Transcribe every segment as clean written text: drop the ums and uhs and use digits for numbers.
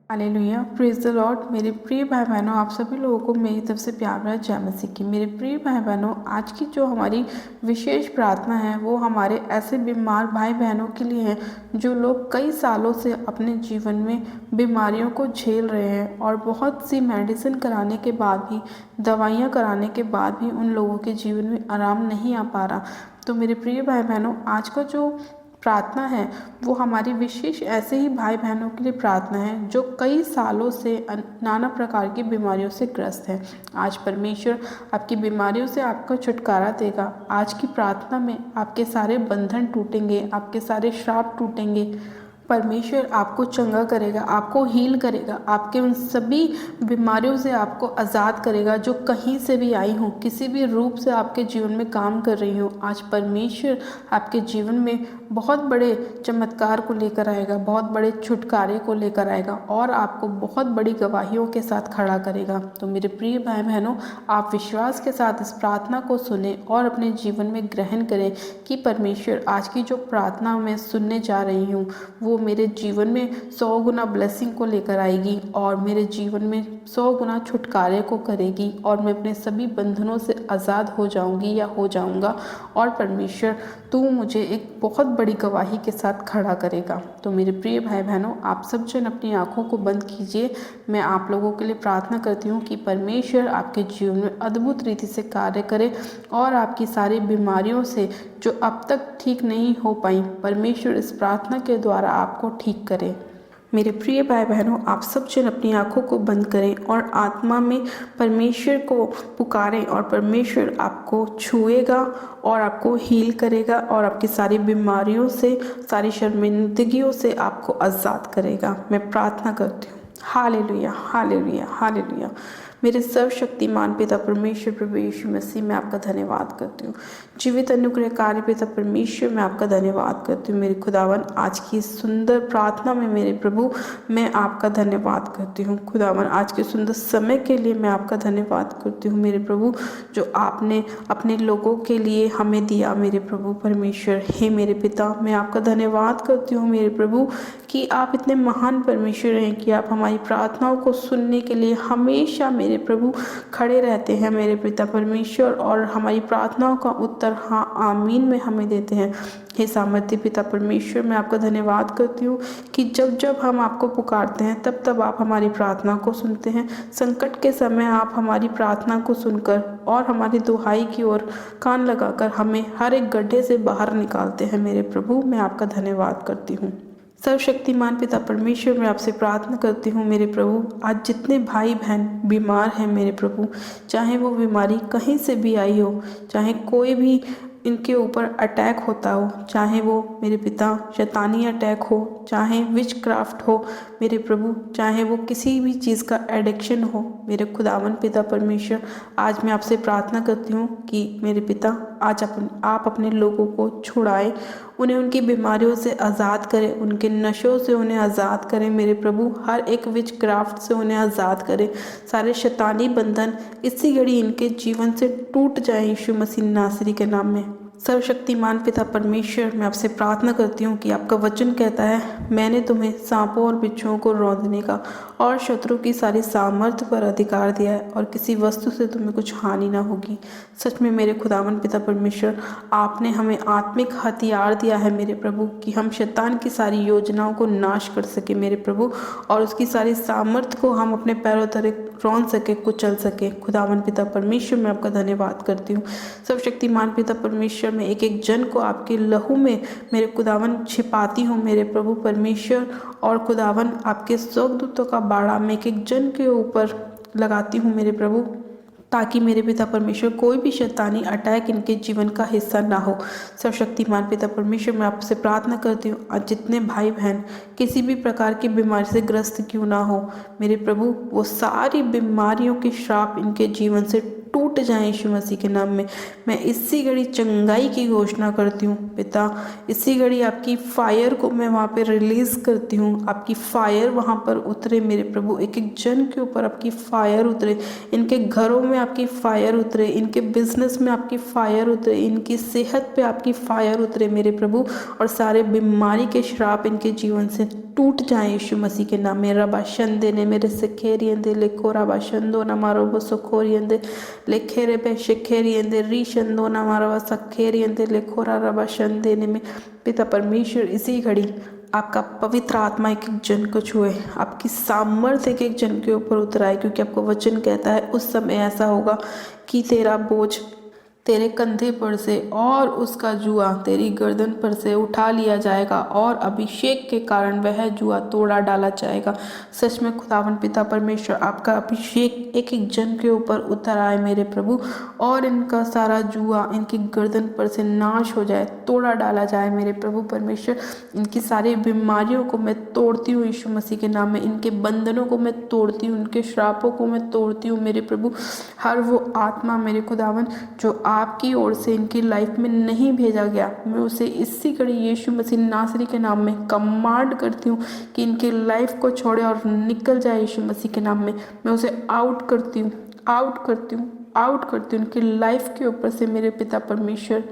Hallelujah, praise the Lord. मेरे प्रिय भाई बहनों, आप सभी लोगों को मेरी तरफ से प्यार भरा जय मसीह की। मेरे प्रिय भाई बहनों, आज की जो हमारी विशेष प्रार्थना है वो हमारे ऐसे बीमार भाई बहनों के लिए है जो लोग कई सालों से अपने जीवन में बीमारियों को झेल रहे हैं और बहुत सी मेडिसिन कराने के बाद भी, दवाइयाँ कराने के बाद भी उन लोगों के जीवन में आराम नहीं आ पा रहा। तो मेरे प्रिय भाई बहनों, आज का जो प्रार्थना है वो हमारी विशेष ऐसे ही भाई बहनों के लिए प्रार्थना है जो कई सालों से नाना प्रकार की बीमारियों से ग्रस्त है। आज परमेश्वर आपकी बीमारियों से आपका छुटकारा देगा। आज की प्रार्थना में आपके सारे बंधन टूटेंगे, आपके सारे श्राप टूटेंगे। परमेश्वर आपको चंगा करेगा, आपको हील करेगा, आपके उन सभी बीमारियों से आपको आज़ाद करेगा जो कहीं से भी आई हों, किसी भी रूप से आपके जीवन में काम कर रही हो। आज परमेश्वर आपके जीवन में बहुत बड़े चमत्कार को लेकर आएगा, बहुत बड़े छुटकारे को लेकर आएगा और आपको बहुत बड़ी गवाहियों के साथ खड़ा करेगा। तो मेरे प्रिय भाई बहनों, आप विश्वास के साथ इस प्रार्थना को सुने और अपने जीवन में ग्रहण करें कि परमेश्वर आज की जो प्रार्थना मैं सुनने जा रही हूँ वो मेरे जीवन में 100 गुना ब्लेसिंग को लेकर आएगी और मेरे जीवन में 100 गुना छुटकारे को करेगी और मैं अपने सभी बंधनों से आज़ाद हो जाऊंगी या हो जाऊंगा और परमेश्वर तू मुझे एक बहुत बड़ी गवाही के साथ खड़ा करेगा। तो मेरे प्रिय भाई बहनों, आप सब जन अपनी आंखों को बंद कीजिए। मैं आप लोगों के लिए प्रार्थना करती हूँ कि परमेश्वर आपके जीवन में अद्भुत रीति से कार्य करे और आपकी सारी बीमारियों से जो अब तक ठीक नहीं हो पाई, परमेश्वर इस प्रार्थना के द्वारा आपको ठीक करे। मेरे प्रिय भाई बहनों, आप सब जन अपनी आंखों को बंद करें और आत्मा में परमेश्वर को पुकारें और परमेश्वर आपको छुएगा और आपको हील करेगा और आपकी सारी बीमारियों से, सारी शर्मिंदगियों से आपको आज़ाद करेगा। मैं प्रार्थना करती हूँ। Hallelujah, hallelujah, hallelujah. मेरे सर्वशक्तिमान पिता परमेश्वर प्रभु यीशु मसीह, मैं आपका धन्यवाद करती हूँ। जीवित अनुग्रहकारी पिता परमेश्वर, मैं आपका धन्यवाद करती हूँ। मेरे खुदावन, आज की सुंदर प्रार्थना में मेरे प्रभु मैं आपका धन्यवाद करती हूँ। खुदावन, आज के सुंदर समय के लिए मैं आपका धन्यवाद करती हूँ मेरे प्रभु, जो आपने अपने लोगों के लिए हमें दिया मेरे प्रभु परमेश्वर। हे मेरे पिता, मैं आपका धन्यवाद करती हूँ मेरे प्रभु कि आप इतने महान परमेश्वर हैं कि आप हमारी प्रार्थनाओं को सुनने के लिए हमेशा मेरे प्रभु खड़े रहते हैं मेरे पिता परमेश्वर और हमारी प्रार्थनाओं का उत्तर हाँ आमीन में हमें देते हैं। हे सामर्थ्य पिता परमेश्वर, मैं आपका धन्यवाद करती हूँ कि जब जब हम आपको पुकारते हैं तब तब आप हमारी प्रार्थना को सुनते हैं। संकट के समय आप हमारी प्रार्थना को सुनकर और हमारी दुहाई की ओर कान लगाकर हमें हर एक गड्ढे से बाहर निकालते हैं मेरे प्रभु। मैं आपका धन्यवाद करती हूँ। सर्वशक्तिमान पिता परमेश्वर, मैं आपसे प्रार्थना करती हूँ मेरे प्रभु, आज जितने भाई बहन बीमार हैं मेरे प्रभु, चाहे वो बीमारी कहीं से भी आई हो, चाहे कोई भी इनके ऊपर अटैक होता हो, चाहे वो मेरे पिता शैतानी अटैक हो, चाहे विच क्राफ्ट हो मेरे प्रभु, चाहे वो किसी भी चीज़ का एडिक्शन हो मेरे खुदावन पिता परमेश्वर, आज मैं आपसे प्रार्थना करती हूँ कि मेरे पिता आज आप अपने लोगों को छुड़ाएं, उन्हें उनकी बीमारियों से आज़ाद करें, उनके नशों से उन्हें आज़ाद करें मेरे प्रभु, हर एक विच क्राफ्ट से उन्हें आज़ाद करें। सारे शैतानी बंधन इसी घड़ी इनके जीवन से टूट जाए यीशु मसीह नासरी के नाम में। सर्वशक्तिमान पिता परमेश्वर, मैं आपसे प्रार्थना करती हूँ कि आपका वचन कहता है, मैंने तुम्हें सांपों और बिच्छुओं को रौंदने का और शत्रु की सारी सामर्थ्य पर अधिकार दिया है और किसी वस्तु से तुम्हें कुछ हानि ना होगी। सच में मेरे खुदावन पिता परमेश्वर, आपने हमें आत्मिक हथियार दिया है मेरे प्रभु कि हम शैतान की सारी योजनाओं को नाश कर सके मेरे प्रभु और उसकी सारी सामर्थ्य को हम अपने पैरों तले रौंद सके, कुचल सके। खुदावन पिता परमेश्वर, मैं आपका धन्यवाद करती हूँ। सर्वशक्तिमान पिता परमेश्वर, मैं एक एक जन को आपके लहू में मेरे खुदावन छिपाती हूँ मेरे प्रभु परमेश्वर और खुदावन आपके स्वर्गदूतों का बाड़ा मैं एक एक जन के ऊपर लगाती हूँ मेरे प्रभु, ताकि मेरे पिता परमेश्वर कोई भी शैतानी अटैक इनके जीवन का हिस्सा ना हो। सर्वशक्तिमान पिता परमेश्वर, मैं आपसे प्रार्थना करती हूँ आज जितने भाई बहन किसी भी प्रकार की बीमारी से ग्रस्त क्यों ना हो मेरे प्रभु, वो सारी बीमारियों के श्राप इनके जीवन से टूट जाएं यीशु मसीह के नाम में। मैं इसी घड़ी चंगाई की घोषणा करती हूँ पिता, इसी घड़ी आपकी फायर को मैं वहाँ पे रिलीज करती हूँ। आपकी फायर वहाँ पर उतरे मेरे प्रभु, एक एक जन के ऊपर आपकी फायर उतरे, इनके घरों में आपकी फायर उतरे, इनके बिजनेस में आपकी फायर उतरे, इनकी सेहत पे आपकी फायर उतरे मेरे प्रभु, और सारे बीमारी के श्राप इनके जीवन से टूट जाए यीशु मसीह के नाम में। रबा शंदे ने मेरे सखेरियंदे लेको रबा शंदो न मारो वो सखोरियंदे लेखेरे पे शेखेरियंदे री शंदो न मारो वो सखेरियंदे लेखोरा रबा शंदे ने में। पिता परमेश्वर इसी घड़ी आपका पवित्र आत्मा एक एक जन को छुए, आपकी सामर्थ्य एक एक जन के ऊपर उतराए, क्योंकि आपको वचन कहता है उस समय ऐसा होगा कि तेरा बोझ तेरे कंधे पर से और उसका जुआ तेरी गर्दन पर से उठा लिया जाएगा, और अभिषेक के कारण वह जुआ तोड़ा डाला जाएगा। सच में खुदावन पिता परमेश्वर आपका अभिषेक एक एक जन के ऊपर उतर आए मेरे प्रभु, और इनका सारा जुआ इनकी गर्दन पर से नाश हो जाए, तोड़ा डाला जाए मेरे प्रभु परमेश्वर। इनकी सारी बीमारियों को मैं तोड़ती हूँ यीशु मसीह के नाम में, इनके बंधनों को मैं तोड़ती हूँ, इनके श्रापों को मैं तोड़ती हूँ मेरे प्रभु। हर वो आत्मा मेरे खुदावन जो आपकी ओर से इनकी लाइफ में नहीं भेजा गया, मैं उसे इसी घड़ी यीशु मसीह नासरी के नाम में कमांड करती हूँ कि इनकी लाइफ को छोड़े और निकल जाए यीशु मसीह के नाम में। मैं उसे आउट करती हूँ, आउट करती हूँ, आउट करती हूँ उनकी लाइफ के ऊपर से मेरे पिता परमेश्वर।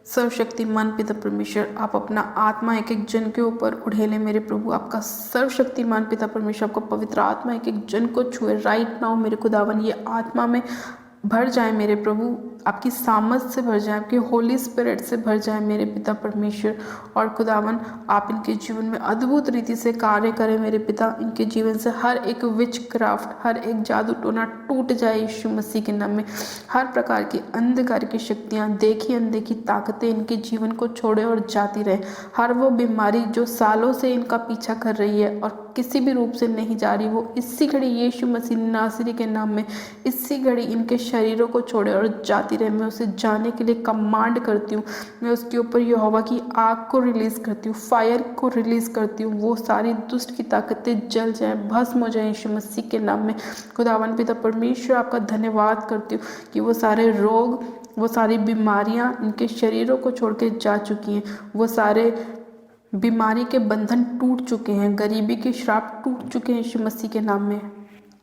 सर्वशक्तिमान पिता परमेश्वर, आप अपना आत्मा एक एक जन के ऊपर उड़ेले मेरे प्रभु। आपका सर्वशक्तिमान पिता परमेश्वर आपका पवित्र आत्मा एक एक जन को छुए राइट नाउ मेरे खुदावन। ये आत्मा में भर जाए मेरे प्रभु, आपकी सामर्थ से भर जाए, आपके होली स्पिरिट से भर जाए मेरे पिता परमेश्वर। और खुदावन आप इनके जीवन में अद्भुत रीति से कार्य करें मेरे पिता। इनके जीवन से हर एक विच क्राफ्ट, हर एक जादू टोना टूट जाए यीशु मसीह के नाम में। हर प्रकार की अंधकार की शक्तियाँ, देखी अनदेखी ताकतें इनके जीवन को छोड़े और जाती रहे। हर वो बीमारी जो सालों से इनका पीछा कर रही है और किसी भी रूप से नहीं जा रही, वो इसी घड़ी यीशु मसीह नासरी के नाम में इसी घड़ी इनके शरीरों को छोड़े और जाती रहे। मैं उसे जाने के लिए कमांड करती हूँ। मैं उसके ऊपर यहोवा की आग को रिलीज करती हूँ, फायर को रिलीज करती हूँ। वो सारी दुष्ट की ताकतें जल जाएं, भस्म हो जाएं यीशु मसीह के नाम में। खुदावन पिता परमेश्वर आपका धन्यवाद करती हूँ कि वो सारे रोग, वो सारी बीमारियाँ इनके शरीरों को छोड़ के जा चुकी हैं। वो सारे बीमारी के बंधन टूट चुके हैं, गरीबी के श्राप टूट चुके हैं यीशु मसीह के नाम में।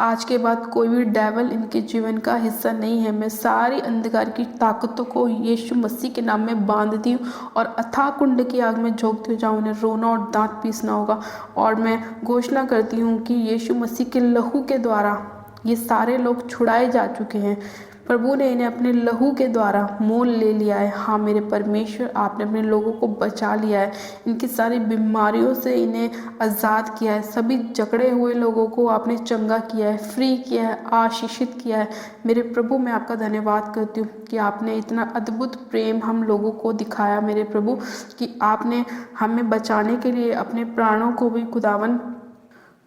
आज के बाद कोई भी डेविल इनके जीवन का हिस्सा नहीं है। मैं सारी अंधकार की ताकतों को यीशु मसीह के नाम में बांधती हूँ और अथाह कुंड की आग में झोंकती हूँ, जहाँ उन्हें रोना और दांत पीसना होगा। और मैं घोषणा करती हूँ कि यीशु मसीह के लहू के द्वारा ये सारे लोग छुड़ाए जा चुके हैं। प्रभु ने इन्हें अपने लहू के द्वारा मोल ले लिया है। हाँ मेरे परमेश्वर, आपने अपने लोगों को बचा लिया है, इनकी सारी बीमारियों से इन्हें आज़ाद किया है। सभी जकड़े हुए लोगों को आपने चंगा किया है, फ्री किया है, आशीषित किया है। मेरे प्रभु मैं आपका धन्यवाद करती हूँ कि आपने इतना अद्भुत प्रेम हम लोगों को दिखाया मेरे प्रभु, कि आपने हमें बचाने के लिए अपने प्राणों को भी खुदावन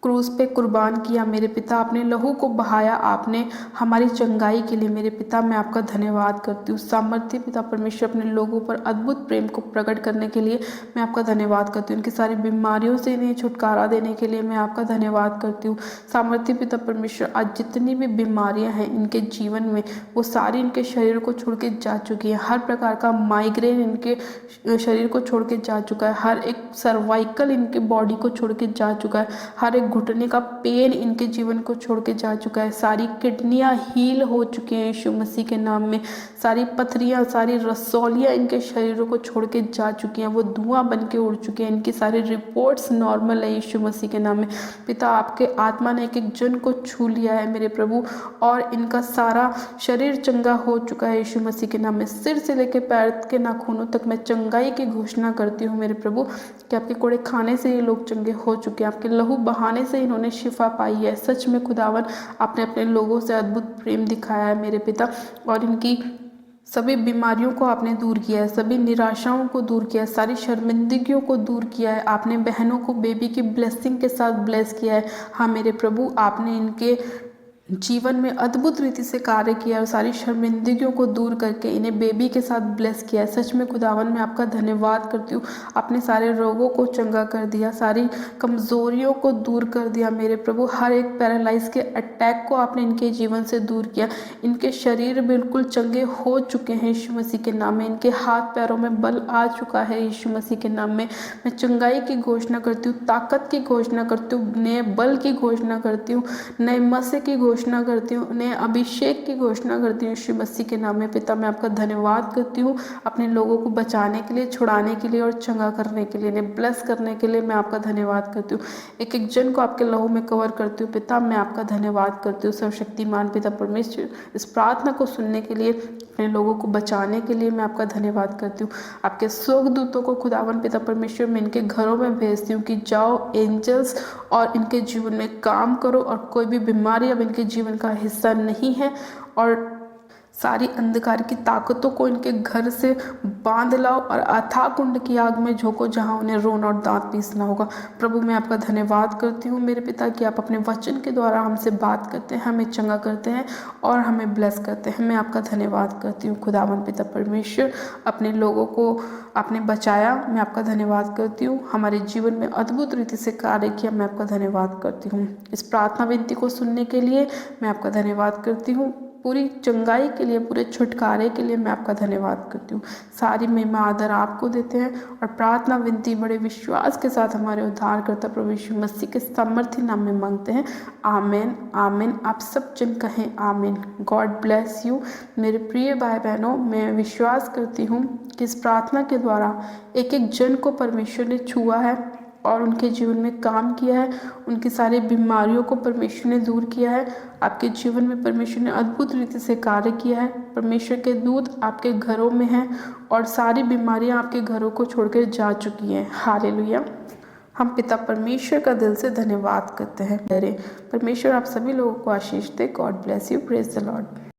क्रूस पे कुर्बान किया मेरे पिता। आपने लहू को बहाया, आपने हमारी चंगाई के लिए मेरे पिता मैं आपका धन्यवाद करती हूँ। सामर्थ्य पिता परमेश्वर अपने लोगों पर अद्भुत प्रेम को प्रकट करने के लिए मैं आपका धन्यवाद करती हूँ। इनकी सारी बीमारियों से इन्हें छुटकारा देने के लिए मैं आपका धन्यवाद करती हूँ। सामर्थ्य पिता परमेश्वर आज जितनी भी बीमारियाँ हैं इनके जीवन में, वो सारी इनके शरीर को छोड़ के जा चुकी हैं। हर प्रकार का माइग्रेन इनके शरीर को छोड़ के जा चुका है, हर एक सर्वाइकल इनके बॉडी को छोड़ के जा चुका है, हर एक घुटने का पेन इनके जीवन को छोड़ के जा चुका है। सारी किडनियां हील हो चुकी हैं यीशु मसीह के नाम में। सारी पथरियां, सारी रसौलियां इनके शरीरों को छोड़ के जा चुकी हैं, वो धुआं बन के उड़ चुकी हैं। इनकी सारी रिपोर्ट्स नॉर्मल है यीशु मसीह के नाम में। पिता आपके आत्मा ने एक एक जन को छू लिया है मेरे प्रभु, और इनका सारा शरीर चंगा हो चुका है यीशु मसीह के नाम में। सिर से लेकर पैर के नाखूनों तक मैं चंगाई की घोषणा करती हूँ मेरे प्रभु, कि आपके कोड़े खाने से ये लोग चंगे हो चुके हैं, आपके लहू बहाने से इन्होंने शिफा पाई है। सच में खुदावन आपने अपने लोगों से अद्भुत प्रेम दिखाया है मेरे पिता, और इनकी सभी बीमारियों को आपने दूर किया है, सभी निराशाओं को दूर किया है, सारी शर्मिंदगियों को दूर किया है। आपने बहनों को बेबी की ब्लेसिंग के साथ ब्लेस किया है। हाँ मेरे प्रभु, आपने इनके जीवन में अद्भुत रीति से कार्य किया और सारी शर्मिंदगियों को दूर करके इन्हें बेबी के साथ ब्लेस किया है। सच में खुदावन मैं आपका धन्यवाद करती हूँ। आपने सारे रोगों को चंगा कर दिया, सारी कमज़ोरियों को दूर कर दिया मेरे प्रभु। हर एक पैरालाइज के अटैक को आपने इनके जीवन से दूर किया। इनके शरीर बिल्कुल चंगे हो चुके हैं यीशु मसीह के नाम में। इनके हाथ पैरों में बल आ चुका है यीशु मसीह के नाम में। मैं चंगाई की घोषणा करती हूँ, ताकत की घोषणा करती हूँ, नए बल की घोषणा करती हूँ, नए मसे की घोषणा करती हूँ, नए अभिषेक की घोषणा करती हूँ यीशु मसीह के नाम में। पिता मैं आपका धन्यवाद करती हूँ अपने लोगों को बचाने के लिए, छुड़ाने के लिए और चंगा करने के लिए, इन्हें ब्लेस करने के लिए मैं आपका धन्यवाद करती हूँ। एक एक जन को आपके लहू में कवर करती हूँ। पिता मैं आपका धन्यवाद करती हूँ। सर्वशक्तिमान पिता परमेश्वर, इस प्रार्थना को सुनने के लिए, अपने लोगों को बचाने के लिए मैं आपका धन्यवाद करती हूँ। आपके स्वर्गदूतों को खुदावन पिता परमेश्वर मैं इनके घरों में भेजती हूँ कि जाओ एंजल्स और इनके जीवन में काम करो और कोई भी बीमारी अब इनके जीवन का हिस्सा नहीं है, और सारी अंधकार की ताकतों को इनके घर से बांध लाओ और अथाह कुंड की आग में झोंको जहां उन्हें रोना और दांत पीसना होगा। प्रभु मैं आपका धन्यवाद करती हूँ मेरे पिता कि आप अपने वचन के द्वारा हमसे बात करते हैं, हमें चंगा करते हैं और हमें ब्लेस करते हैं। मैं आपका धन्यवाद करती हूँ खुदावन पिता परमेश्वर। अपने लोगों को आपने बचाया, मैं आपका धन्यवाद करती हूँ। हमारे जीवन में अद्भुत रीति से कार्य किया, मैं आपका धन्यवाद करती हूँ। इस प्रार्थना विनती को सुनने के लिए मैं आपका धन्यवाद करती हूँ। पूरी चंगाई के लिए, पूरे छुटकारे के लिए मैं आपका धन्यवाद करती हूँ। सारी महिमा आदर आपको देते हैं और प्रार्थना विनती बड़े विश्वास के साथ हमारे उद्धारकर्ता प्रभु यीशु मसीह के सामर्थ्य नाम में मांगते हैं। आमीन आमीन। आप सब जन कहें आमीन। गॉड ब्लेस यू मेरे प्रिय भाई बहनों। मैं विश्वास करती हूँ कि इस प्रार्थना के द्वारा एक एक जन को परमेश्वर ने छुआ है और उनके जीवन में काम किया है। उनकी सारी बीमारियों को परमेश्वर ने दूर किया है। आपके जीवन में परमेश्वर ने अद्भुत रीति से कार्य किया है। परमेश्वर के दूत आपके घरों में हैं और सारी बीमारियां आपके घरों को छोड़कर जा चुकी हैं। हालेलुया। हम पिता परमेश्वर का दिल से धन्यवाद करते हैं। परमेश्वर आप सभी लोगों को आशीष दे। God bless you. Praise the Lord.